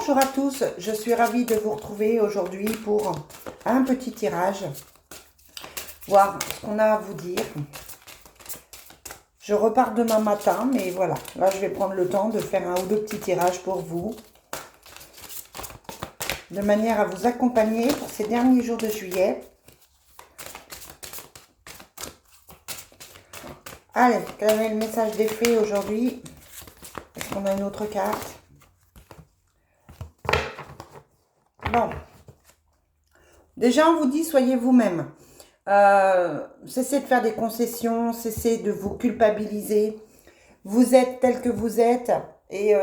Bonjour à tous, je suis ravie de vous retrouver aujourd'hui pour un petit tirage, voir ce qu'on a à vous dire. Je repars demain matin, mais voilà, là je vais prendre le temps de faire un ou deux petits tirages pour vous, de manière à vous accompagner pour ces derniers jours de juillet. Allez, quel est le message des fées aujourd'hui? Est-ce qu'on a une autre carte? Bon, déjà on vous dit soyez vous-même. Cessez de faire des concessions, cessez de vous culpabiliser. Vous êtes tel que vous êtes et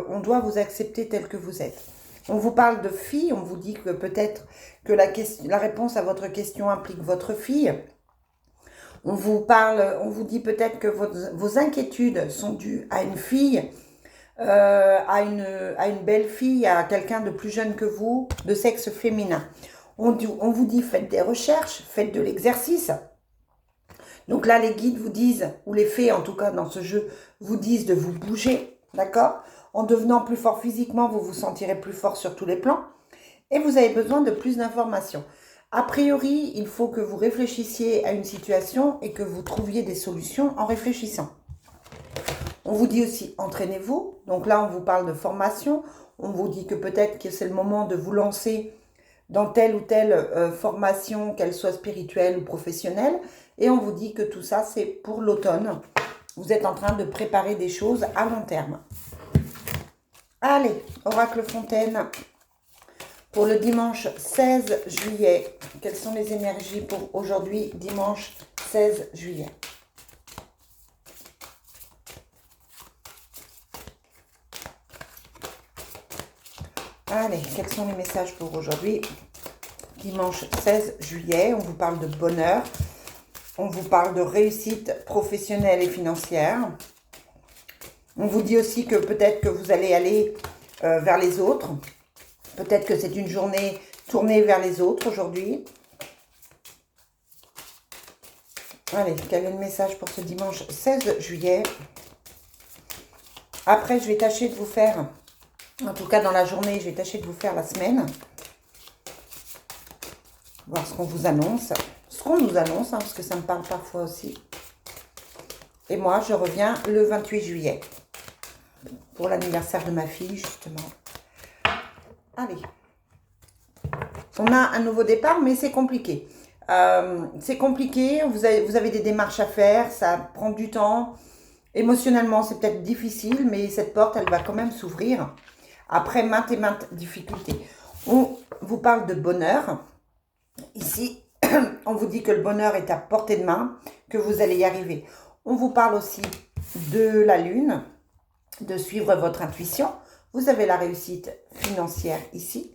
on doit vous accepter tel que vous êtes. On vous parle de fille, on vous dit que peut-être que la réponse à votre question implique votre fille. On vous dit peut-être que vos inquiétudes sont dues à une fille, à une belle fille, à quelqu'un de plus jeune que vous, de sexe féminin. On vous dit faites des recherches, faites de l'exercice. Donc là, les guides vous disent, ou les fées en tout cas dans ce jeu, vous disent de vous bouger, d'accord? En devenant plus fort physiquement, vous vous sentirez plus fort sur tous les plans. Et vous avez besoin de plus d'informations. A priori, il faut que vous réfléchissiez à une situation et que vous trouviez des solutions en réfléchissant. On vous dit aussi, entraînez-vous. Donc là, on vous parle de formation. On vous dit que peut-être que c'est le moment de vous lancer dans telle ou telle formation, qu'elle soit spirituelle ou professionnelle. Et on vous dit que tout ça, c'est pour l'automne. Vous êtes en train de préparer des choses à long terme. Allez, Oracle Fontaine, pour le dimanche 16 juillet. Quelles sont les énergies pour aujourd'hui, dimanche 16 juillet? Allez, quels sont les messages pour aujourd'hui, dimanche 16 juillet? On vous parle de bonheur. On vous parle de réussite professionnelle et financière. On vous dit aussi que peut-être que vous allez aller vers les autres. Peut-être que c'est une journée tournée vers les autres aujourd'hui. Allez, quel est le message pour ce dimanche 16 juillet? Après, je vais tâcher de vous faire, en tout cas dans la journée, je vais tâcher de vous faire la semaine. Voir ce qu'on vous annonce. Ce qu'on nous annonce, parce que ça me parle parfois aussi. Et moi, je reviens le 28 juillet. Pour l'anniversaire de ma fille, justement. Allez. On a un nouveau départ, mais c'est compliqué. C'est compliqué, vous avez des démarches à faire, ça prend du temps. Émotionnellement, c'est peut-être difficile, mais cette porte, elle va quand même s'ouvrir. Après maintes et maintes difficultés. On vous parle de bonheur. Ici, on vous dit que le bonheur est à portée de main, que vous allez y arriver. On vous parle aussi de la lune, de suivre votre intuition. Vous avez la réussite financière ici.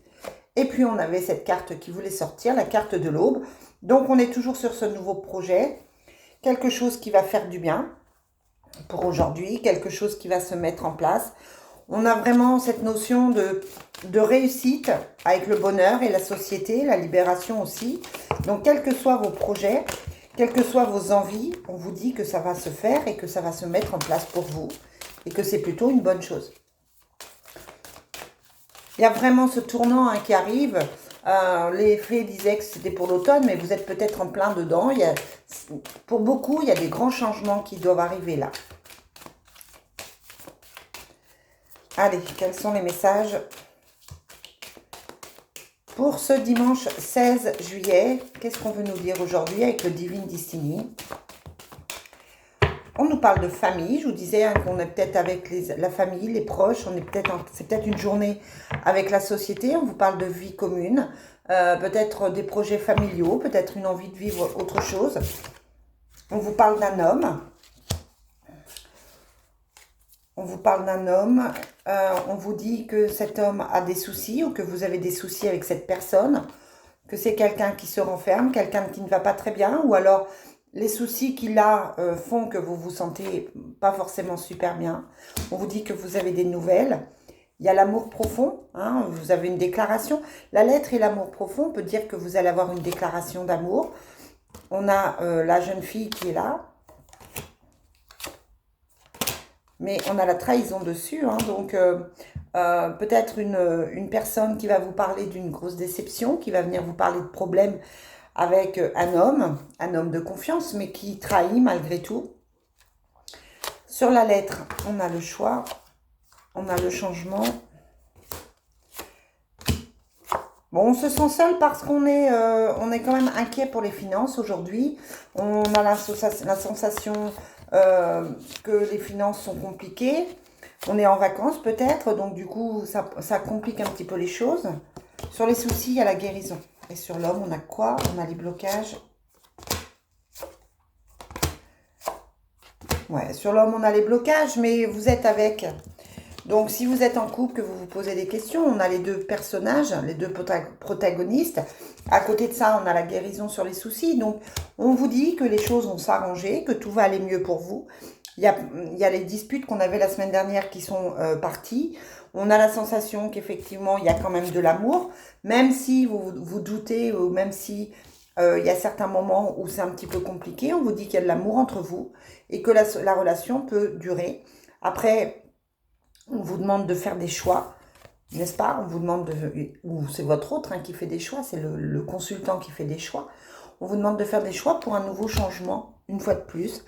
Et puis, on avait cette carte qui voulait sortir, la carte de l'aube. Donc, on est toujours sur ce nouveau projet. Quelque chose qui va faire du bien pour aujourd'hui, quelque chose qui va se mettre en place. On a vraiment cette notion de réussite avec le bonheur et la société, la libération aussi. Donc, quels que soient vos projets, quelles que soient vos envies, on vous dit que ça va se faire et que ça va se mettre en place pour vous et que c'est plutôt une bonne chose. Il y a vraiment ce tournant qui arrive. Les fées disaient que c'était pour l'automne, mais vous êtes peut-être en plein dedans. Pour beaucoup, il y a des grands changements qui doivent arriver là. Allez, quels sont les messages pour ce dimanche 16 juillet? Qu'est-ce qu'on veut nous dire aujourd'hui avec le Divine Destiny? On nous parle de famille. Je vous disais qu'on est peut-être avec la famille, les proches. C'est peut-être une journée avec la société. On vous parle de vie commune. Peut-être des projets familiaux. Peut-être une envie de vivre autre chose. On vous parle d'un homme. On vous parle d'un homme. On vous dit que cet homme a des soucis ou que vous avez des soucis avec cette personne. Que c'est quelqu'un qui se renferme, quelqu'un qui ne va pas très bien. Ou alors, les soucis qu'il a font que vous vous sentez pas forcément super bien. On vous dit que vous avez des nouvelles. Il y a l'amour profond. Vous avez une déclaration. La lettre et l'amour profond peut dire que vous allez avoir une déclaration d'amour. On a la jeune fille qui est là. Mais on a la trahison dessus, donc peut-être une personne qui va vous parler d'une grosse déception, qui va venir vous parler de problèmes avec un homme de confiance, mais qui trahit malgré tout. Sur la lettre, on a le choix, on a le changement. Bon, on se sent seul parce qu'on est, on est quand même inquiet pour les finances aujourd'hui. On a la sensation que les finances sont compliquées. On est en vacances peut-être, donc du coup, ça complique un petit peu les choses. Sur les soucis, il y a la guérison. Et sur l'homme, on a quoi? On a les blocages. Ouais, sur l'homme, on a les blocages, mais vous êtes avec. Donc, si vous êtes en couple, que vous vous posez des questions, on a les deux personnages, les deux protagonistes. À côté de ça, on a la guérison sur les soucis. Donc, on vous dit que les choses vont s'arranger, que tout va aller mieux pour vous. Il y a les disputes qu'on avait la semaine dernière qui sont parties. On a la sensation qu'effectivement, il y a quand même de l'amour. Même si vous doutez, ou même si il y a certains moments où c'est un petit peu compliqué, on vous dit qu'il y a de l'amour entre vous et que la relation peut durer. Après, on vous demande de faire des choix, n'est-ce pas? On vous demande ou c'est votre autre qui fait des choix, c'est le consultant qui fait des choix. On vous demande de faire des choix pour un nouveau changement, une fois de plus.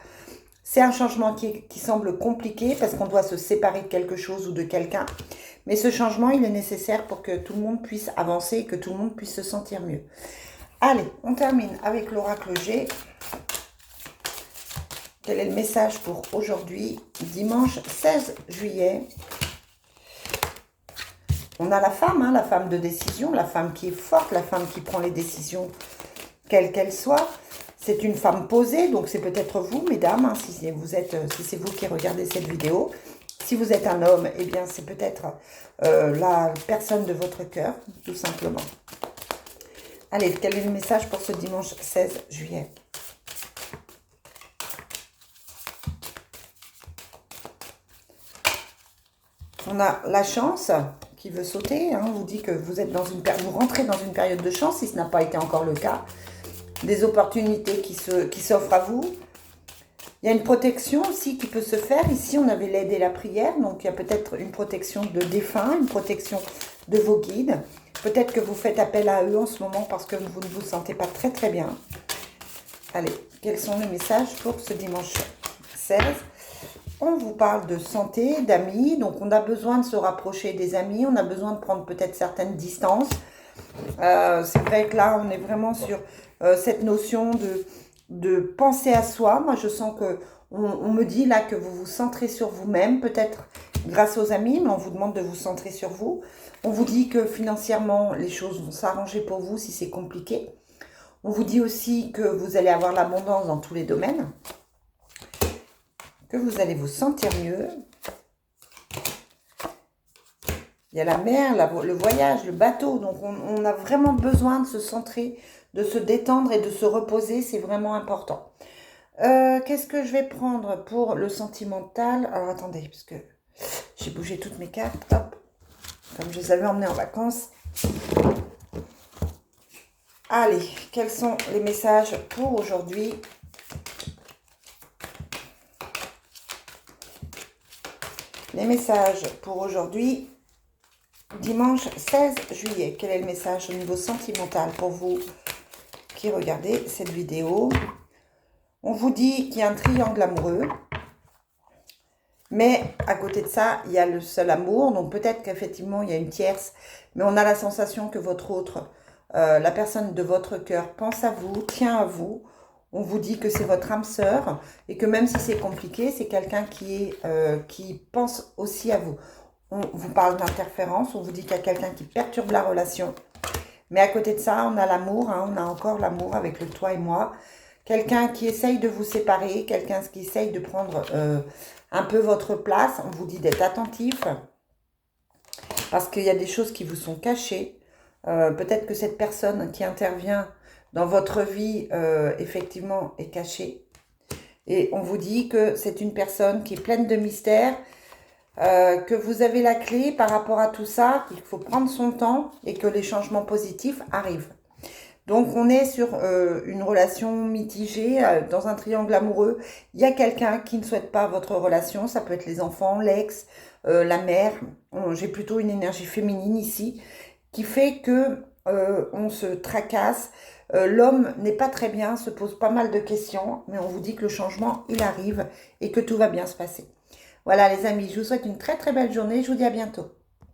C'est un changement qui semble compliqué parce qu'on doit se séparer de quelque chose ou de quelqu'un. Mais ce changement, il est nécessaire pour que tout le monde puisse avancer et que tout le monde puisse se sentir mieux. Allez, on termine avec l'oracle G. Quel est le message pour aujourd'hui, dimanche 16 juillet? On a la femme de décision, la femme qui est forte, la femme qui prend les décisions, quelles qu'elles soient. C'est une femme posée, donc c'est peut-être vous, mesdames, si c'est vous qui regardez cette vidéo. Si vous êtes un homme, eh bien c'est peut-être la personne de votre cœur, tout simplement. Allez, quel est le message pour ce dimanche 16 juillet? On a la chance qui veut sauter. On vous dit que vous êtes vous rentrez dans une période de chance, si ce n'a pas été encore le cas. Des opportunités qui s'offrent à vous. Il y a une protection aussi qui peut se faire. Ici, on avait l'aide et la prière. Donc, il y a peut-être une protection de défunts, une protection de vos guides. Peut-être que vous faites appel à eux en ce moment parce que vous ne vous sentez pas très très bien. Allez, quels sont les messages pour ce dimanche 16? On vous parle de santé, d'amis. Donc, on a besoin de se rapprocher des amis. On a besoin de prendre peut-être certaines distances. C'est vrai que là, on est vraiment sur cette notion de penser à soi. Moi, je sens que on me dit là que vous vous centrez sur vous-même, peut-être grâce aux amis, mais on vous demande de vous centrer sur vous. On vous dit que financièrement, les choses vont s'arranger pour vous si c'est compliqué. On vous dit aussi que vous allez avoir l'abondance dans tous les domaines, que vous allez vous sentir mieux. Il y a la mer, le voyage, le bateau. Donc, on a vraiment besoin de se centrer, de se détendre et de se reposer. C'est vraiment important. Qu'est-ce que je vais prendre pour le sentimental? Alors, attendez, parce que j'ai bougé toutes mes cartes. Hop, comme je les avais emmenées en vacances. Allez, quels sont les messages pour aujourd'hui? Les messages pour aujourd'hui, dimanche 16 juillet. Quel est le message au niveau sentimental pour vous qui regardez cette vidéo? On vous dit qu'il y a un triangle amoureux. Mais à côté de ça, il y a le seul amour. Donc peut-être qu'effectivement, il y a une tierce. Mais on a la sensation que votre autre, la personne de votre cœur pense à vous, tient à vous. On vous dit que c'est votre âme sœur. Et que même si c'est compliqué, c'est quelqu'un qui pense aussi à vous. On vous parle d'interférence. On vous dit qu'il y a quelqu'un qui perturbe la relation. Mais à côté de ça, on a l'amour. On a encore l'amour avec le toi et moi. Quelqu'un qui essaye de vous séparer. Quelqu'un qui essaye de prendre un peu votre place. On vous dit d'être attentif. Parce qu'il y a des choses qui vous sont cachées. Peut-être que cette personne qui intervient dans votre vie, effectivement, est cachée. Et on vous dit que c'est une personne qui est pleine de mystères. Que vous avez la clé par rapport à tout ça, qu'il faut prendre son temps et que les changements positifs arrivent. Donc, on est sur une relation mitigée, dans un triangle amoureux. Il y a quelqu'un qui ne souhaite pas votre relation, ça peut être les enfants, l'ex, la mère. J'ai plutôt une énergie féminine ici qui fait que on se tracasse. L'homme n'est pas très bien, se pose pas mal de questions, mais on vous dit que le changement, il arrive et que tout va bien se passer. Voilà les amis, je vous souhaite une très très belle journée. Je vous dis à bientôt.